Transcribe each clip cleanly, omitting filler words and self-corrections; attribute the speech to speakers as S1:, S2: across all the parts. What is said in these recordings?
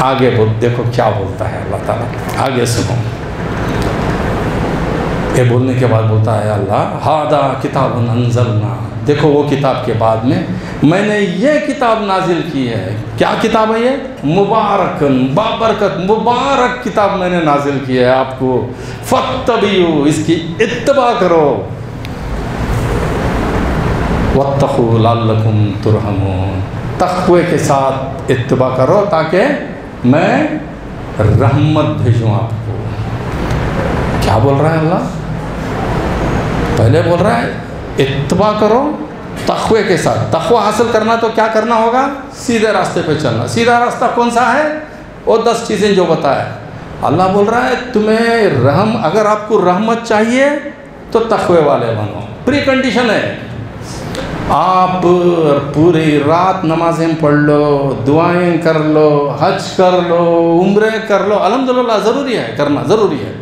S1: آگے دیکھو کیا بولتا ہے اللہ تعالیٰ، آگے سنو۔ یہ بولنے کے بعد بولتا ہے اللہ ہاذا کتاب انزلنا، دیکھو وہ کتاب کے بعد میں نے یہ کتاب نازل کی ہے۔ کیا کتاب ہے یہ؟ مبارکن، بابرکت، مبارک کتاب میں نے نازل کی ہے آپ کو۔ فاتبعوا، اس کی اتباع کرو۔ واتقوا لعلکم ترحمون، تقوی کے ساتھ اتباع کرو تاکہ میں رحمت بھیجوں آپ کو۔ کیا بول رہا ہے اللہ؟ پہلے بول رہا ہے اتباع کرو تقوی کے ساتھ۔ تقوی حاصل کرنا تو کیا کرنا ہوگا؟ سیدھے راستے پہ چلنا۔ سیدھا راستہ کون سا ہے؟ وہ 10 چیزیں جو بتایا اللہ بول رہا ہے تمہیں اگر آپ کو رحمت چاہیے تو تقوی والے بنو۔ پری کنڈیشن ہے، آپ پوری رات نمازیں پڑھ لو، دعائیں کر لو، حج کر لو، عمرے کر لو، الحمدللہ ضروری ہے، کرنا ضروری ہے۔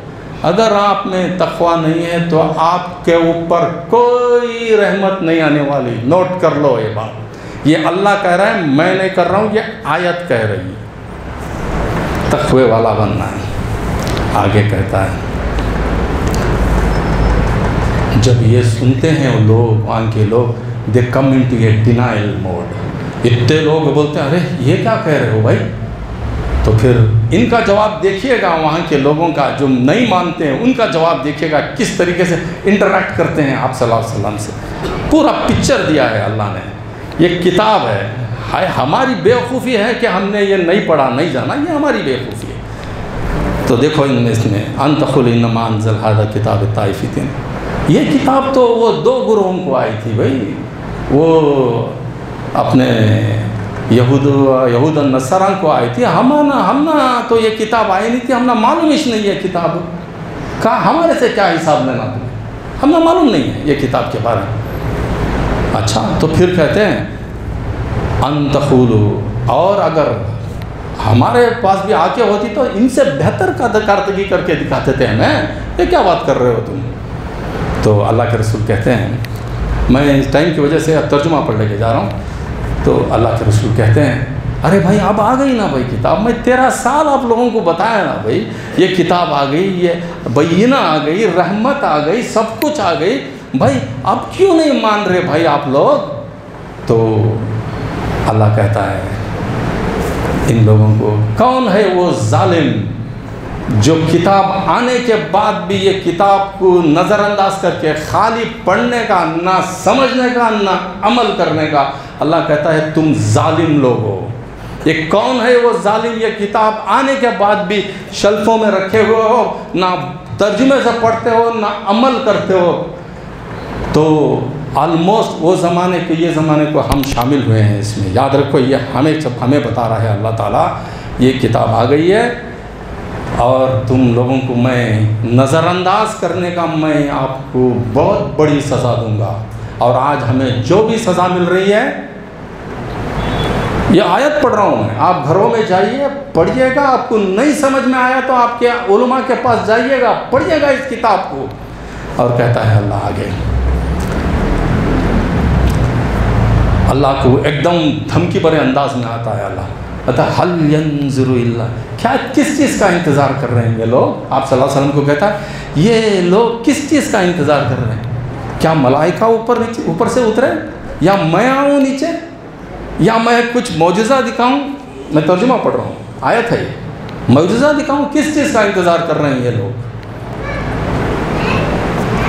S1: اگر آپ میں تقوی نہیں ہے تو آپ کے اوپر کوئی رحمت نہیں آنے والی۔ نوٹ کر لو یہ بات، یہ اللہ کہہ رہا ہے، میں نہیں کر رہا ہوں، یہ آیت کہہ رہی ہے۔ تقوی والا بننا ہے۔ آگے کہتا ہے جب یہ سنتے ہیں وہ لوگ، وہاں کے لوگ، دے کم انٹو اے ڈینائل موڈ۔ اتنے لوگ بولتے ہیں ارے یہ کیا کہہ رہے ہو بھائی؟ تو پھر ان کا جواب دیکھیے گا، وہاں کے لوگوں کا جو نہیں مانتے ہیں ان کا جواب دیکھیے گا، کس طریقے سے انٹریکٹ کرتے ہیں آپ صلی اللہ علیہ وسلم سے۔ پورا پکچر دیا ہے اللہ نے۔ یہ کتاب ہے، ہماری بیوقوفی ہے کہ ہم نے یہ نہیں پڑھا، نہیں جانا، یہ ہماری بیوقوفی ہے۔ تو دیکھو اس میں ان تقول انما انزل ھذا کتاب الطائفتین، یہ کتاب تو وہ 2 گروہوں کو آئی تھی بھائی، وہ اپنے یہود النصارہ کو آئی تھی۔ ہمنا تو یہ کتاب آئی نہیں تھی، ہمنا معلوم ہی نہیں ہے کتاب کا، ہمارے سے کیا حساب لینا تمہیں، ہمنا معلوم نہیں ہے یہ کتاب کے بارے میں۔ اچھا تو پھر کہتے ہیں ان تقولوا، اور اگر ہمارے پاس بھی آ کے ہوتی تو ان سے بہتر کارکردگی کر کے دکھاتے تھے ہمیں، یہ کیا بات کر رہے ہو تم؟ تو اللہ کے رسول کہتے ہیں، میں اس ٹائم کی وجہ سے اب ترجمہ پڑھ لے کے جا رہا ہوں، تو اللہ کے رسول کہتے ہیں ارے بھائی اب آ گئی نا بھائی کتاب، میں 13 سال آپ لوگوں کو بتایا نا بھائی، یہ کتاب آ گئی، یہ بینہ آ گئی، رحمت آ گئی، سب کچھ آ گئی، بھائی اب کیوں نہیں مان رہے بھائی آپ لوگ؟ تو اللہ کہتا ہے ان لوگوں کو، کون ہے وہ ظالم جو کتاب آنے کے بعد بھی یہ کتاب کو نظر انداز کر کے خالی پڑھنے کا، نہ سمجھنے کا، نہ عمل کرنے کا، اللہ کہتا ہے تم ظالم لوگ ہو۔ یہ کون ہے وہ ظالم، یہ کتاب آنے کے بعد بھی شلفوں میں رکھے ہوئے ہو، نہ ترجمے سے پڑھتے ہو، نہ عمل کرتے ہو۔ تو آلموسٹ وہ زمانے کے، یہ زمانے کو ہم شامل ہوئے ہیں اس میں، یاد رکھو یہ ہمیں بتا رہا ہے اللہ تعالیٰ، یہ کتاب آ گئی ہے اور تم لوگوں کو میں نظر انداز کرنے کا میں آپ کو بہت بڑی سزا دوں گا۔ اور آج ہمیں جو بھی سزا مل رہی ہے، یہ آیت پڑھ رہا ہوں میں، آپ گھروں میں جائیے پڑھیے گا، آپ کو نہیں سمجھ میں آیا تو آپ کے علماء کے پاس جائیے گا، پڑھیے گا اس کتاب کو۔ اور کہتا ہے اللہ آگے، اللہ کو ایک دم دھمکی بھرے انداز میں آتا ہے اللہ، کہتا ہے حل ینظر الا، کیا کس چیز کا انتظار کر رہے ہیں یہ لوگ؟ آپ صلی اللہ علیہ وسلم کو کہتا ہے یہ لوگ کس چیز کا انتظار کر رہے ہیں؟ کیا ملائکہ اوپر سے اترے، یا میں آؤں نیچے، یا میں کچھ معجزہ دکھاؤں؟ میں ترجمہ پڑھ رہا ہوں، آیت ہے یہ، معجزہ دکھاؤں؟ کس چیز کا انتظار کر رہے ہیں یہ لوگ؟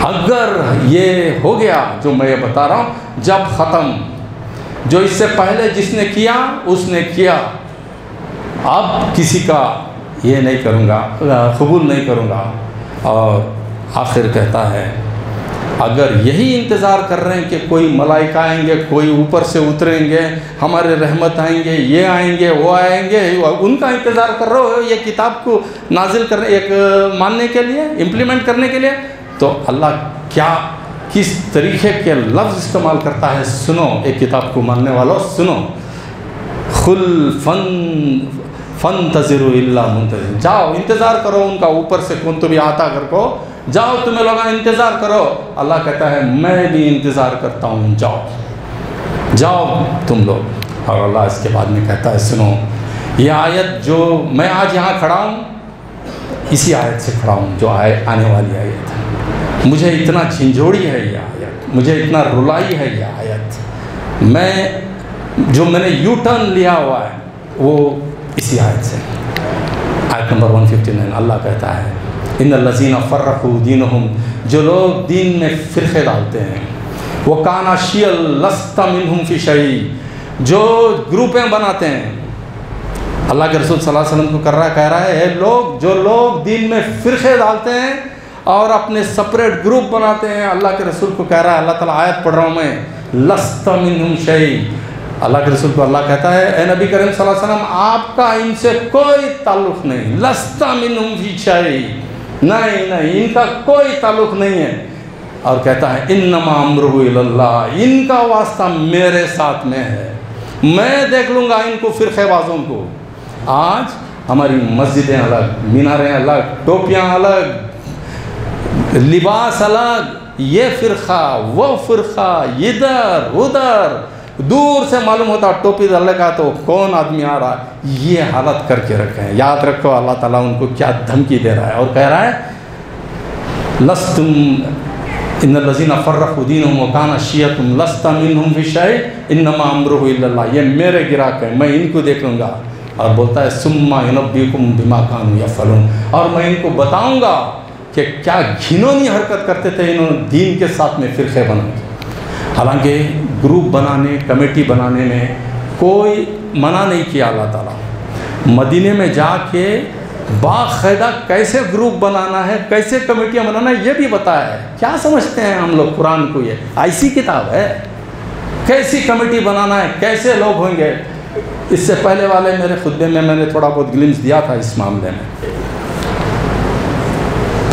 S1: اگر یہ ہو گیا جو میں یہ بتا رہا ہوں، جب ختم، جو اس سے پہلے جس نے کیا اس نے کیا، اب کسی کا یہ نہیں کروں گا، قبول نہیں کروں گا۔ اور آخر کہتا ہے اگر یہی انتظار کر رہے ہیں کہ کوئی ملائکہ آئیں گے، کوئی اوپر سے اتریں گے، ہمارے رحمت آئیں گے، یہ آئیں گے، وہ آئیں گے، ان کا انتظار کر رہے ہو یہ کتاب کو نازل کرنے، ایک ماننے کے لیے، امپلیمنٹ کرنے کے لیے، تو اللہ کیا کس طریقے کے لفظ استعمال کرتا ہے سنو، ایک کتاب کو ماننے والوں سنو، فانتظروا الا منتظر، جاؤ انتظار کرو ان کا، اوپر سے کون تم آتا کر کو، جاؤ تمہیں لوگا انتظار کرو۔ اللہ کہتا ہے میں بھی انتظار کرتا ہوں، جاؤ تم لوگ۔ اور اللہ اس کے بعد میں کہتا ہے سنو، یہ آیت جو میں آج یہاں کھڑا ہوں اسی آیت سے کھڑا ہوں جو آنے والی آیت ہے. مجھے اتنا جھنجھوڑی ہے یہ آیت, مجھے اتنا رلائی ہے یہ آیت. میں نے یو ٹرن لیا ہوا ہے وہ اسی آیت سے. آیت نمبر 159 اللہ کہتا ہے ان الذین فرقوا دینہم, جو لوگ دین میں فرقے ڈالتے ہیں, وکانا شیعا لست منہم فی شیء, جو گروپیں بناتے ہیں. اللہ کے رسول صلی اللہ علیہ وسلم کو کہہ رہا ہے لوگ جو لوگ دین میں فرقے ڈالتے ہیں اور اپنے سپریٹ گروپ بناتے ہیں, اللہ کے رسول کو کہہ رہا ہے, اللہ تعالیٰ آیت پڑھ رہا ہوں میں, لست منہم شیء. اللہ کے رسول کو اللہ کہتا ہے اے نبی کریم صلی اللہ علیہ وسلم آپ کا ان سے کوئی تعلق نہیں, لست منہم فی شیء, نہیں ان کا کوئی تعلق نہیں ہے. اور کہتا ہے انما امرہ الی اللہ, ان کا واسطہ میرے ساتھ میں ہے, میں دیکھ لوں گا ان کو فرقے بازوں کو. آج ہماری مسجدیں الگ, میناریں الگ, ٹوپیاں الگ, لباس الگ, یہ فرقہ وہ فرقہ, ادھر ادھر, دور سے معلوم ہوتا ٹوپی ڈالنے کا تو کون آدمی آ رہا ہے. یہ حالت کر کے رکھے ہیں. یاد رکھو اللہ تعالیٰ ان کو کیا دھمکی دے رہا ہے اور کہہ رہا ہے لستم ان الذین فرقوا دینہم وکان شیعۃ لست منہم فی شیء انما امرہ الی اللہ, یہ میرے گراہک ہیں, میں ان کو دیکھ لوں گا. اور بولتا ہے ثم ینبئکم بما کانوا یفعلون, اور میں ان کو بتاؤں گا کہ کیا گھنونی حرکت کرتے تھے انہوں نے دین کے ساتھ میں فرقے بنا کے. حالانکہ گروپ بنانے, کمیٹی بنانے میں کوئی منع نہیں کیا اللہ تعالیٰ. مدینے میں جا کے باقاعدہ کیسے گروپ بنانا ہے, کیسے کمیٹیاں بنانا ہے, یہ بھی بتایا ہے. کیا سمجھتے ہیں ہم لوگ قرآن کو, یہ ایسی کتاب ہے کیسی کمیٹی بنانا ہے, کیسے لوگ ہوں گے. اس سے پہلے والے میرے خطبے میں نے تھوڑا بہت گلمس دیا تھا اس معاملے میں.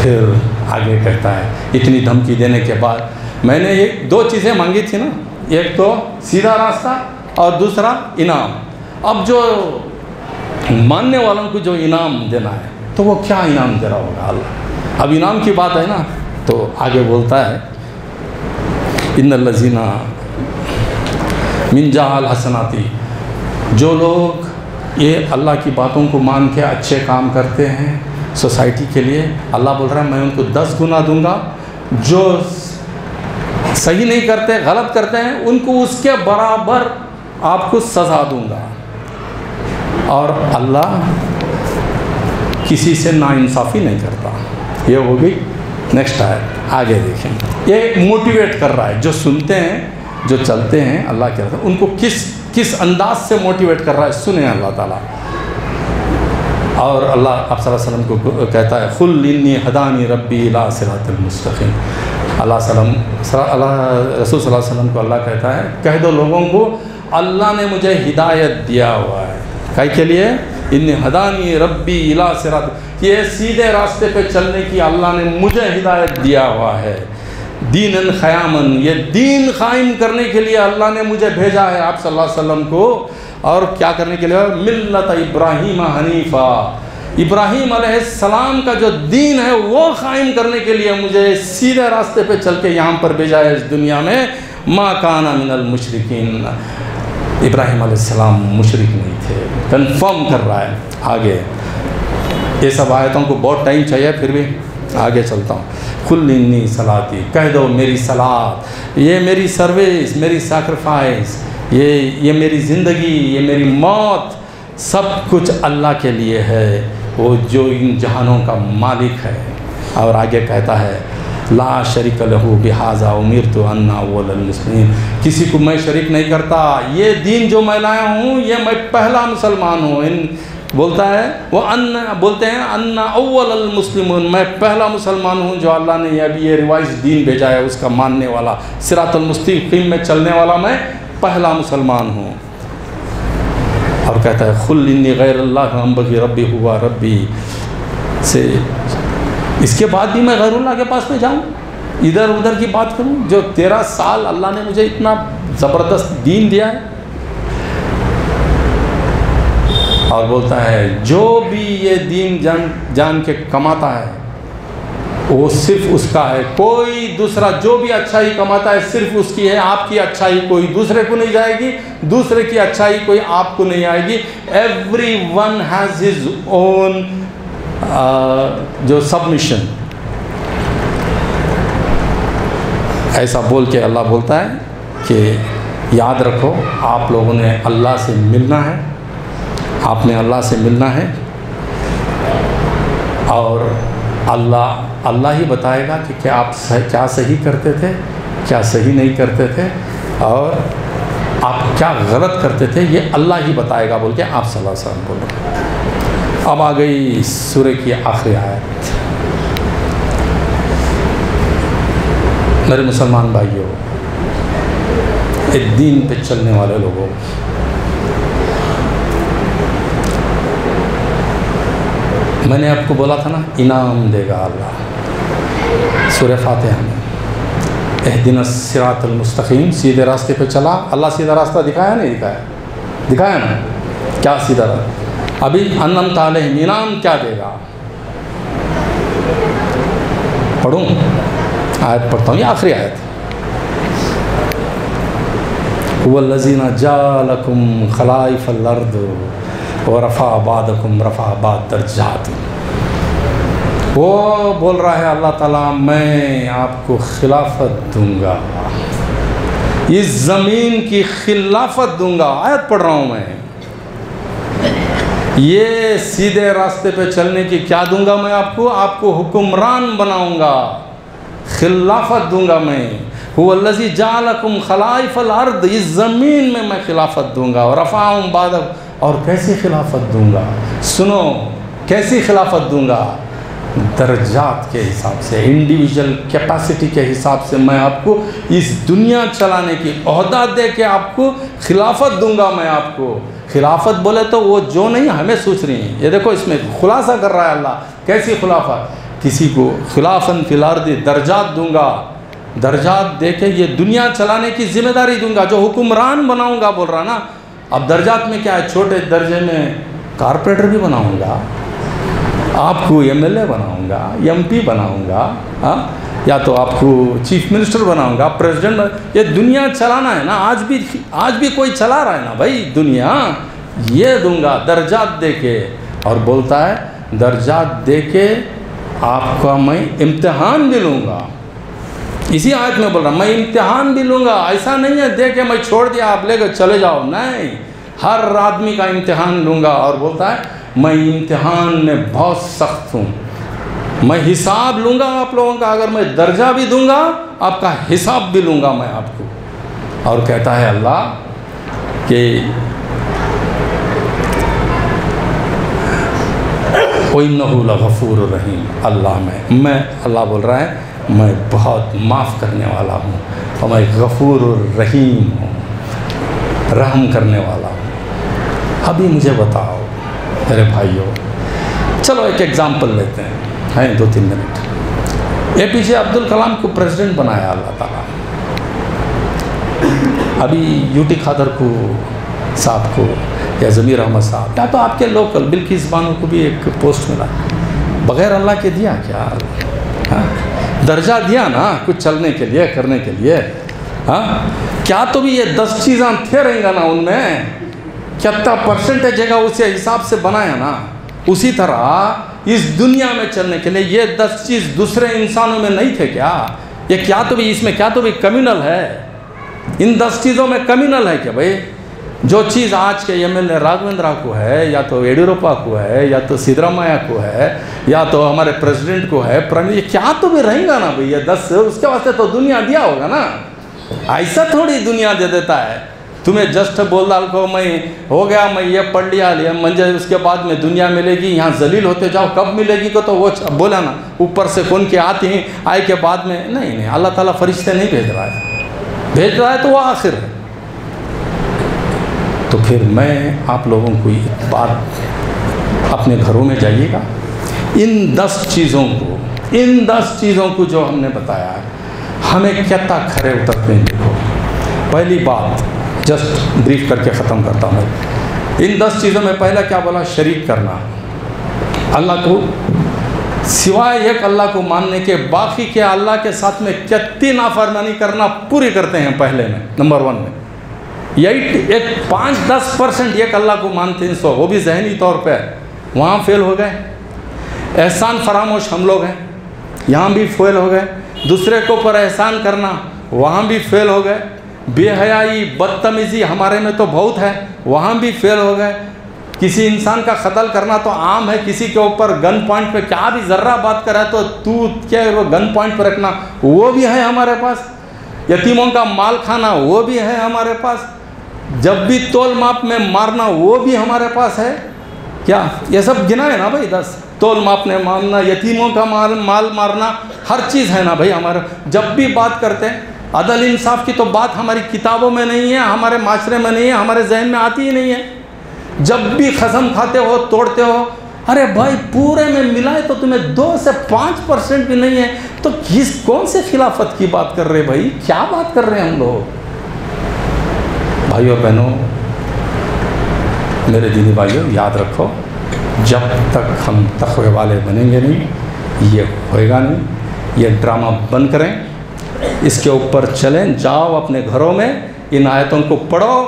S1: پھر آگے کہتا ہے اتنی دھمکی دینے کے بعد میں نے یہ دو چیزیں مانگی تھی نا, ایک تو سیدھا راستہ اور دوسرا انعام. اب جو ماننے والوں کو جو انعام دینا ہے تو وہ کیا انعام دے رہا ہوگا اللہ. اب انعام کی بات ہے نا تو آگے بولتا ہے ان الذین من جعل الحسناتی, جو لوگ یہ اللہ کی باتوں کو مان کے اچھے کام کرتے ہیں سوسائٹی کے لیے, اللہ بول رہا ہے میں ان کو 10 گنا دوں گا. جو صحیح نہیں کرتے, غلط کرتے ہیں, ان کو اس کے برابر آپ کو سزا دوں گا. اور اللہ کسی سے ناانصافی نہیں کرتا. یہ ہوگی نیکسٹ آیت, آگے دیکھیں. یہ موٹیویٹ کر رہا ہے جو سنتے ہیں, جو چلتے ہیں اللہ کے رہتے, ان کو کس انداز سے موٹیویٹ کر رہا ہے سنیں اللہ تعالیٰ. اور اللہ آپ صلی اللہ علیہ وسلم کو کہتا ہے قل انی ہدانی ربی الی صراط المستقیم. رسول صلی اللہ علیہ وسلم کو اللہ کہتا ہے کہہ دو لوگوں کو اللہ نے مجھے ہدایت دیا ہوا ہے. کائے کے لیے انی ہدانی ربی الی صراط, یہ سیدھے راستے پہ چلنے کی اللہ نے مجھے ہدایت دیا ہوا ہے. دیناً قیاماً, یہ دین قائم کرنے کے لیے اللہ نے مجھے بھیجا ہے آپ صلی اللہ علیہ وسلم کو. اور کیا کرنے کے لیے, ملت ابراہیم حنیفہ, ابراہیم علیہ السلام کا جو دین ہے وہ قائم کرنے کے لیے مجھے سیدھے راستے پہ چل کے یہاں پر بھیجا ہے اس دنیا میں. ما کان من المشرکین, ابراہیم علیہ السلام مشرک نہیں تھے. کنفرم کر رہا ہے. آگے یہ سب آیتوں کو بہت ٹائم چاہیے, پھر بھی آگے چلتا ہوں. قل انی صلاتی, کہہ دو میری صلات, یہ میری سروس, میری سیکریفائس, یہ میری زندگی, یہ میری موت, سب کچھ اللہ کے لیے ہے, وہ جو ان جہانوں کا مالک ہے. اور آگے کہتا ہے لا شریک لہ بہذا امرت ان اول المسلمین, کسی کو میں شریک نہیں کرتا, یہ دین جو میں لایا ہوں یہ میں پہلا مسلمان ہوں. بولتا ہے وہ بولتے ہیں ان اول المسلمون, میں پہلا مسلمان ہوں جو اللہ نے ابھی یہ ریوائز دین بھیجا ہے اس کا ماننے والا, صراط المستقیم میں چلنے والا میں پہلا مسلمان ہوں. اور کہتا ہے قل انی غیر اللہ انبغی ربی ہوا ربی سے, اس کے بعد بھی میں غیر اللہ کے پاس میں جاؤں, ادھر ادھر کی بات کروں, جو 13 سال اللہ نے مجھے اتنا زبردست دین دیا ہے. اور بولتا ہے جو بھی یہ دین جان کے کماتا ہے وہ صرف اس کا ہے، کوئی دوسرا جو بھی اچھائی کماتا ہے صرف اس کی ہے، آپ کی اچھائی کوئی دوسرے کو نہیں جائے گی، دوسرے کی اچھائی کوئی آپ کو نہیں آئے گی. Every one has his own جو سبمیشن. ایسا بول کے اللہ بولتا ہے کہ یاد رکھو آپ لوگوں نے اللہ سے ملنا ہے، آپ نے اللہ سے ملنا ہے، اور اللہ ہی بتائے گا کہ کیا آپ کیا صحیح کرتے تھے، کیا صحیح نہیں کرتے تھے، اور آپ کیا غلط کرتے تھے، یہ اللہ ہی بتائے گا بول کے آپ صلی اللہ علیہ وسلم بول رہے ہیں. اب آ گئی سورہ کی آخری آیت. میرے مسلمان بھائیوں، ایک دین پہ چلنے والے لوگوں، میں نے آپ کو بولا تھا نا انعام دے گا اللہ. سورہ فاتحہ میں اہدنا الصراط المستقیم، سیدھے راستے پہ چلا. اللہ سیدھا راستہ دکھایا نہیں دکھایا؟ دکھایا نا. کیا سیدھا راستہ؟ ابھی انعمت علیہم، انعام کیا دے گا؟ پڑھوں آیت پڑھتا ہوں، یہ آخری آیت. هو الذین جعلکم خلائف الارض ورفع بعضکم رفع بعض درجات. وہ بول رہا ہے اللہ تعالیٰ میں آپ کو خلافت دوں گا، اس زمین کی خلافت دوں گا. آیت پڑھ رہا ہوں میں. یہ سیدھے راستے پہ چلنے کی کیا دوں گا میں آپ کو حکمران بناؤں گا، خلافت دوں گا میں. هو الذی جعلکم خلائف الارض، اس زمین میں میں خلافت دوں گا. اور رفعہم بعضکم، اور کیسی خلافت دوں گا؟ سنو کیسی خلافت دوں گا؟ درجات کے حساب سے، انڈیویجول کیپیسٹی کے حساب سے میں آپ کو اس دنیا چلانے کی عہدہ دے کے آپ کو خلافت دوں گا. میں آپ کو خلافت بولے تو وہ جو نہیں ہمیں سوچ رہی ہیں، یہ دیکھو اس میں خلاصہ کر رہا ہے اللہ. کیسی خلافت؟ کسی کو خلافاً فی الارض، درجات دوں گا، درجات دے کے یہ دنیا چلانے کی ذمہ داری دوں گا، جو حکمران بناؤں گا بول رہا نا. اب درجات میں کیا ہے؟ چھوٹے درجے میں کارپوریٹر بھی بناؤں گا، آپ کو ایم ایل اے بناؤں گا، ایم پی بناؤں گا، یا تو آپ کو چیف منسٹر بناؤں گا، پریزیڈنٹ. یہ دنیا چلانا ہے نا، آج بھی کوئی چلا رہا ہے نا بھائی دنیا. یہ دوں گا درجات دے کے. اور بولتا ہے درجات دے کے آپ کا میں امتحان بھی لوں گا. اسی آیت میں بول رہا میں امتحان بھی لوں گا. ایسا نہیں ہے دے کے میں چھوڑ دیا آپ لے کر چلے جاؤ، نہیں، ہر آدمی کا امتحان لوں گا. اور بولتا ہے میں امتحان میں بہت سخت ہوں، میں حساب لوں گا آپ لوگوں کا. اگر میں درجہ بھی دوں گا آپ کا حساب بھی لوں گا میں آپ کو. اور کہتا ہے اللہ کہ وَإِنَّهُ لَغَفُورٌ رَحِيمٌ. اللہ بول رہا ہے میں بہت معاف کرنے والا ہوں، اور میں غفور الرحیم ہوں، رحم کرنے والا ہوں. ابھی مجھے بتاؤ میرے بھائیوں، چلو ایک ایگزامپل لیتے ہیں 2-3 منٹ. اے پی جے عبد الکلام کو پریزیڈنٹ بنایا اللہ تعالیٰ. ابھی یو ٹی خادر کو صاحب کو یا ضمیر احمد صاحب، یا تو آپ کے لوکل بلقیس بانو کو بھی ایک پوسٹ ملا. بغیر اللہ کے دیا کیا؟ درجہ دیا نا کچھ چلنے کے لیے، کرنے کے لیے. کیا تو بھی یہ 10 چیزیں تھے رہیں گا نا ان میں؟ کتنا پرسنٹیج ہے گا اسی حساب سے بنایا نا. اسی طرح اس دنیا میں چلنے کے لیے یہ 10 چیز دوسرے انسانوں میں نہیں تھے کیا؟ یہ کیا تو بھی اس میں کیا تو بھی کمیونل ہے؟ ان 10 چیزوں میں کمیونل ہے کہ بھائی جو چیز آج کے ایم ایل اے راگھویندرا کو ہے، یا تو یڈیورپا کو ہے، یا تو سدرامیا کو ہے، یا تو ہمارے پریزیڈنٹ کو ہے، یہ کیا تو بھی رہیں گا نا بھائی یہ 10. اس کے واسطے تو دنیا دیا ہوگا نا. ایسا تھوڑی دنیا دے دیتا ہے تمہیں جسٹ بول ڈال کو میں ہو گیا، میں یہ پڑھ لیا مجھے اس کے بعد میں دنیا ملے گی، یہاں ذلیل ہوتے جاؤ، کب ملے گی کو تو وہ بولا نا اوپر سے کون کے آتی ہیں آئے کے بعد میں. نہیں، اللہ تعالیٰ فرشتے نہیں بھیج رہا ہے تو وہ آخر ہے. تو پھر میں آپ لوگوں کو ایک بات، اپنے گھروں میں جائیے گا، ان 10 چیزوں کو جو ہم نے بتایا ہے ہمیں کتنا کھرے اترتے ہیں. دیکھو پہلی بات جسٹ بریف کر کے ختم کرتا ہوں. ان 10 چیزوں میں پہلا کیا بولا؟ شریک کرنا. اللہ کو سوائے ایک اللہ کو ماننے کے باقی کے اللہ کے ساتھ میں کتنی نافرمانی کرنا پوری کرتے ہیں پہلے میں نمبر 1 میں. ایک 5-10% ایک اللہ کو مانتے ہیں وہ بھی ذہنی طور پہ وہاں فیل ہو گئے. احسان فراموش ہم لوگ ہیں یہاں بھی فیل ہو گئے. دوسرے کو پر احسان کرنا وہاں بھی فیل ہو گئے. بے حیائی بدتمیزی ہمارے میں تو بہت ہے وہاں بھی فیل ہو گئے. کسی انسان کا قتل کرنا تو عام ہے. کسی کے اوپر گن پوائنٹ پہ کیا بھی ذرہ بات کرا تو کیا وہ گن پوائنٹ پہ رکھنا وہ بھی ہے ہمارے پاس. یتیموں کا مال کھانا وہ بھی ہے ہمارے پاس. جب بھی تول ماپ میں مارنا وہ بھی ہمارے پاس ہے. کیا یہ سب گنا ہے نا بھائی 10 تول ماپ میں مارنا یتیموں کا مال مارنا ہر چیز ہے نا بھائی ہمارے. جب بھی بات کرتے ہیں عدل انصاف کی تو بات ہماری کتابوں میں نہیں ہے ہمارے معاشرے میں نہیں ہے ہمارے ذہن میں آتی ہی نہیں ہے. جب بھی قسم کھاتے ہو توڑتے ہو ارے بھائی پورے میں ملائے تو تمہیں 2 سے 5% بھی نہیں ہے تو کون سے خلافت کی بات کر رہے بھائی کیا بات کر رہے ہیں ہم لوگ. بھائیو بہنوں میرے دینی بھائیو یاد رکھو جب تک ہم تقوی والے بنیں گے نہیں یہ ہوئے گا نہیں. یہ ڈرامہ بند کریں اس کے اوپر چلیں جاؤ اپنے گھروں میں ان آیتوں کو پڑھو.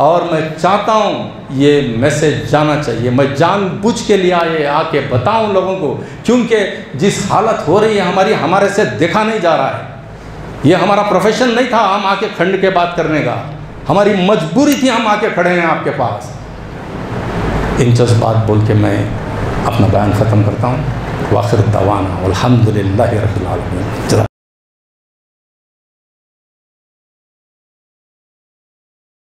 S1: اور میں چاہتا ہوں یہ میسیج جانا چاہیے. میں جان بوجھ کے لیے آ کے بتاؤں لوگوں کو کیونکہ جس حالت ہو رہی ہے ہمارے سے دیکھا نہیں جا رہا ہے. یہ ہمارا پروفیشن نہیں تھا ہم آ کے کھنڈ کے بات کرنے کا. ہماری مجبوری تھی ہم آ کے کھڑے ہیں آپ کے پاس. ان جذبات بول کے میں اپنا بیان ختم کرتا ہوں. وآخر دعوانا الحمدللہ رب العالمین.